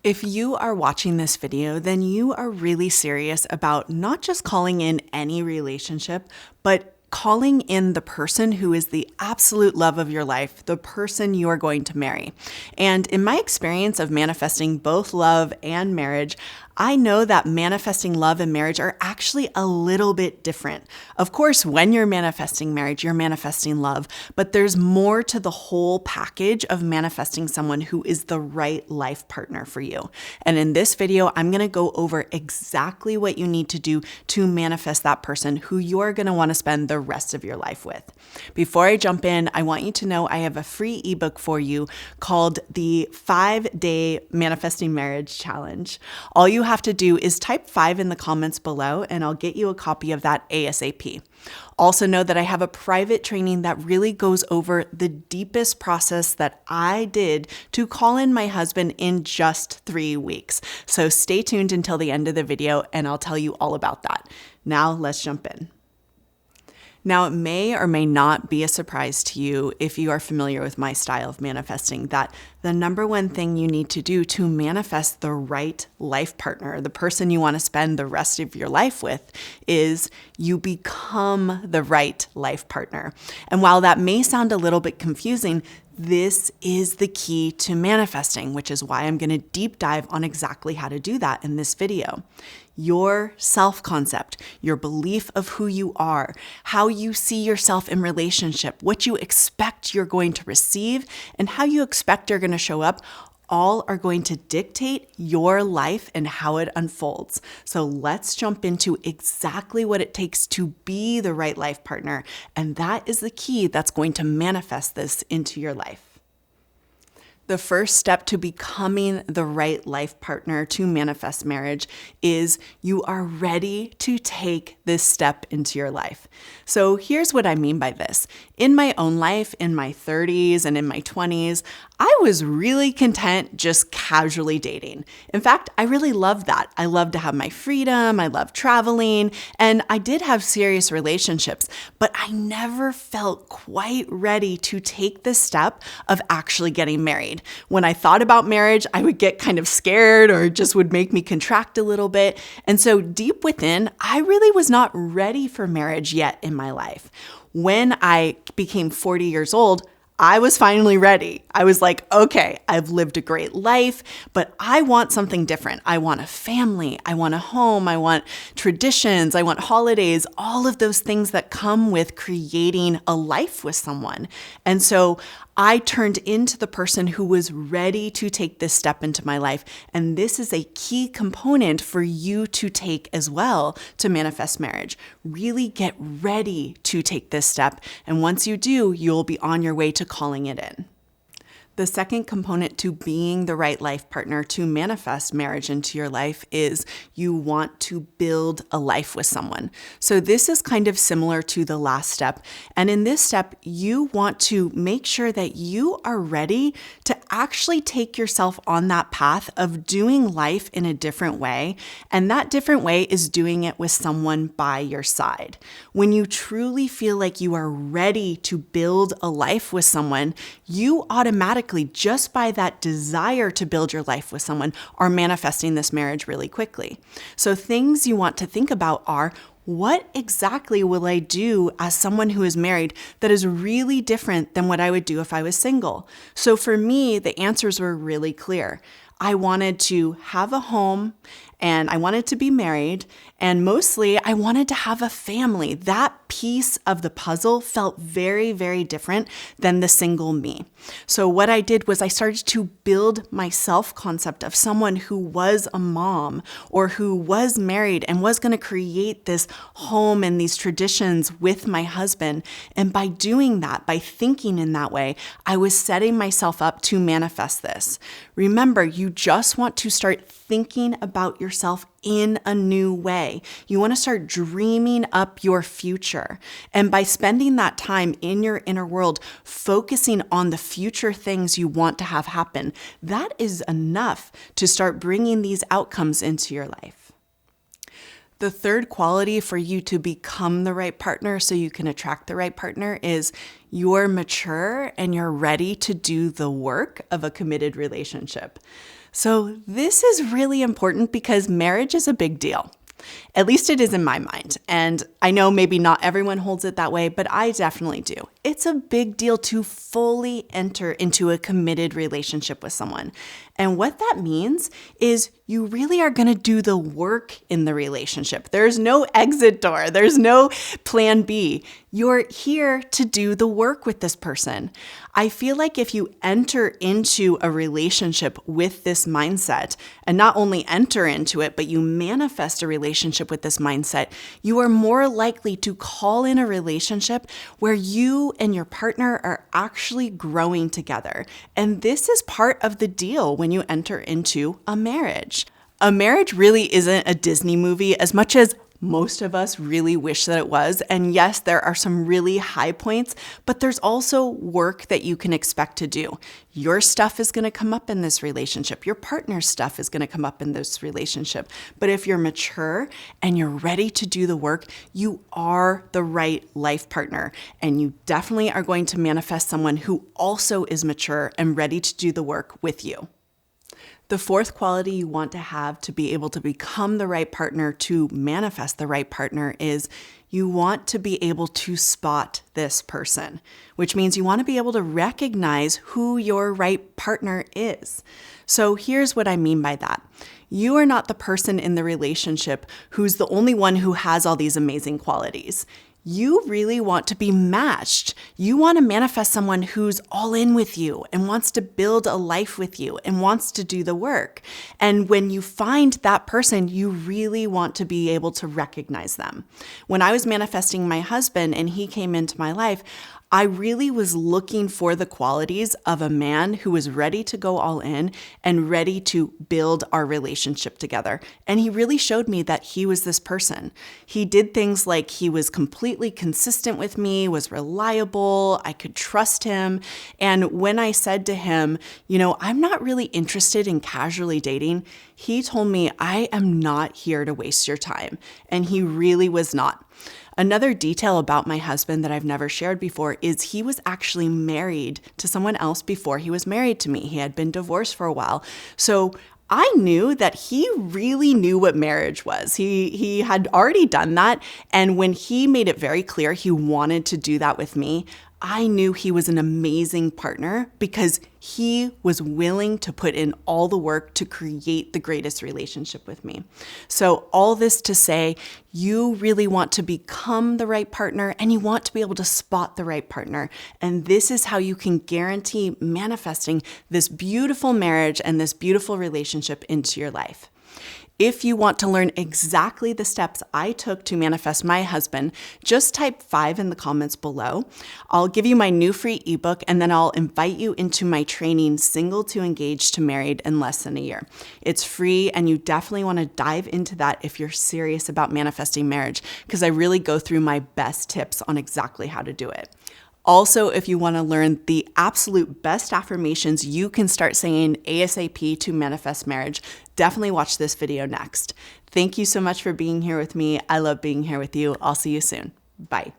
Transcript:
If you are watching this video, then you are really serious about not just calling in any relationship, but calling in the person who is the absolute love of your life, the person you are going to marry. And in my experience of manifesting both love and marriage, I know that manifesting love and marriage are actually a little bit different. Of course, when you're manifesting marriage, you're manifesting love, but there's more to the whole package of manifesting someone who is the right life partner for you. And in this video, I'm going to go over exactly what you need to do to manifest that person who you're going to want to spend the rest of your life with. Before I jump in, I want you to know I have a free ebook for you called the 5-Day Manifesting Marriage Challenge. All you have to do is type 5 in the comments below and I'll get you a copy of that ASAP. Also know that I have a private training that really goes over the deepest process that I did to call in my husband in just 3 weeks. So stay tuned until the end of the video and I'll tell you all about that. Now let's jump in. Now, it may or may not be a surprise to you if you are familiar with my style of manifesting that the number one thing you need to do to manifest the right life partner, the person you want to spend the rest of your life with, is you become the right life partner. And while that may sound a little bit confusing, this is the key to manifesting, which is why I'm going to deep dive on exactly how to do that in this video. Your self-concept, your belief of who you are, how you see yourself in relationship, what you expect you're going to receive, and how you expect you're going to show up, all are going to dictate your life and how it unfolds. So let's jump into exactly what it takes to be the right life partner. And that is the key that's going to manifest this into your life. The first step to becoming the right life partner to manifest marriage is you are ready to take this step into your life. So here's what I mean by this. In my own life, in my 30s and in my 20s, I was really content just casually dating. In fact, I really loved that. I loved to have my freedom, I loved traveling, and I did have serious relationships, but I never felt quite ready to take the step of actually getting married. When I thought about marriage, I would get kind of scared or it just would make me contract a little bit. And so deep within, I really was not ready for marriage yet in my life. When I became 40 years old, I was finally ready. I was like, okay, I've lived a great life, but I want something different. I want a family. I want a home. I want traditions. I want holidays, all of those things that come with creating a life with someone. And so I turned into the person who was ready to take this step into my life. And this is a key component for you to take as well to manifest marriage. Really get ready to take this step. And once you do, you'll be on your way to calling it in. The second component to being the right life partner to manifest marriage into your life is you want to build a life with someone. So this is kind of similar to the last step. And in this step, you want to make sure that you are ready to actually take yourself on that path of doing life in a different way. And that different way is doing it with someone by your side. When you truly feel like you are ready to build a life with someone, you automatically, just by that desire to build your life with someone, are manifesting this marriage really quickly. So things you want to think about are, what exactly will I do as someone who is married that is really different than what I would do if I was single? So for me, the answers were really clear. I wanted to have a home and I wanted to be married, and mostly I wanted to have a family. That piece of the puzzle felt very, very different than the single me. So what I did was I started to build my self-concept of someone who was a mom or who was married and was going to create this home and these traditions with my husband. And by doing that, by thinking in that way, I was setting myself up to manifest this. Remember, you just want to start thinking about yourself in a new way. You want to start dreaming up your future. And by spending that time in your inner world, focusing on the future things you want to have happen, that is enough to start bringing these outcomes into your life. The third quality for you to become the right partner so you can attract the right partner is you're mature and you're ready to do the work of a committed relationship. So this is really important because marriage is a big deal. At least it is in my mind. And I know maybe not everyone holds it that way, but I definitely do. It's a big deal to fully enter into a committed relationship with someone. And what that means is you really are going to do the work in the relationship. There's no exit door. There's no plan B. You're here to do the work with this person. I feel like if you enter into a relationship with this mindset, and not only enter into it, but you manifest a relationship with this mindset, you are more likely to call in a relationship where you and your partner are actually growing together. And this is part of the deal when you enter into a marriage. A marriage really isn't a Disney movie as much as most of us really wish that it was. And yes, there are some really high points, but there's also work that you can expect to do. Your stuff is going to come up in this relationship. Your partner's stuff is going to come up in this relationship. But if you're mature and you're ready to do the work, you are the right life partner. And you definitely are going to manifest someone who also is mature and ready to do the work with you. The fourth quality you want to have to be able to become the right partner, to manifest the right partner, is you want to be able to spot this person, which means you want to be able to recognize who your right partner is. So here's what I mean by that. You are not the person in the relationship who's the only one who has all these amazing qualities. You really want to be matched. You want to manifest someone who's all in with you and wants to build a life with you and wants to do the work. And when you find that person, you really want to be able to recognize them. When I was manifesting my husband and he came into my life, I really was looking for the qualities of a man who was ready to go all in and ready to build our relationship together. And he really showed me that he was this person. He did things like he was completely consistent with me, was reliable, I could trust him. And when I said to him, I'm not really interested in casually dating, he told me, I am not here to waste your time. And he really was not. Another detail about my husband that I've never shared before is he was actually married to someone else before he was married to me. He had been divorced for a while. So I knew that he really knew what marriage was. He had already done that. And when he made it very clear he wanted to do that with me, I knew he was an amazing partner because he was willing to put in all the work to create the greatest relationship with me. So all this to say, you really want to become the right partner and you want to be able to spot the right partner. And this is how you can guarantee manifesting this beautiful marriage and this beautiful relationship into your life. If you want to learn exactly the steps I took to manifest my husband, just type 5 in the comments below. I'll give you my new free ebook, and then I'll invite you into my training, Single to Engaged to Married in Less Than a Year. It's free, and you definitely want to dive into that if you're serious about manifesting marriage, because I really go through my best tips on exactly how to do it. Also, if you want to learn the absolute best affirmations you can start saying ASAP to manifest marriage, definitely watch this video next. Thank you so much for being here with me. I love being here with you. I'll see you soon. Bye.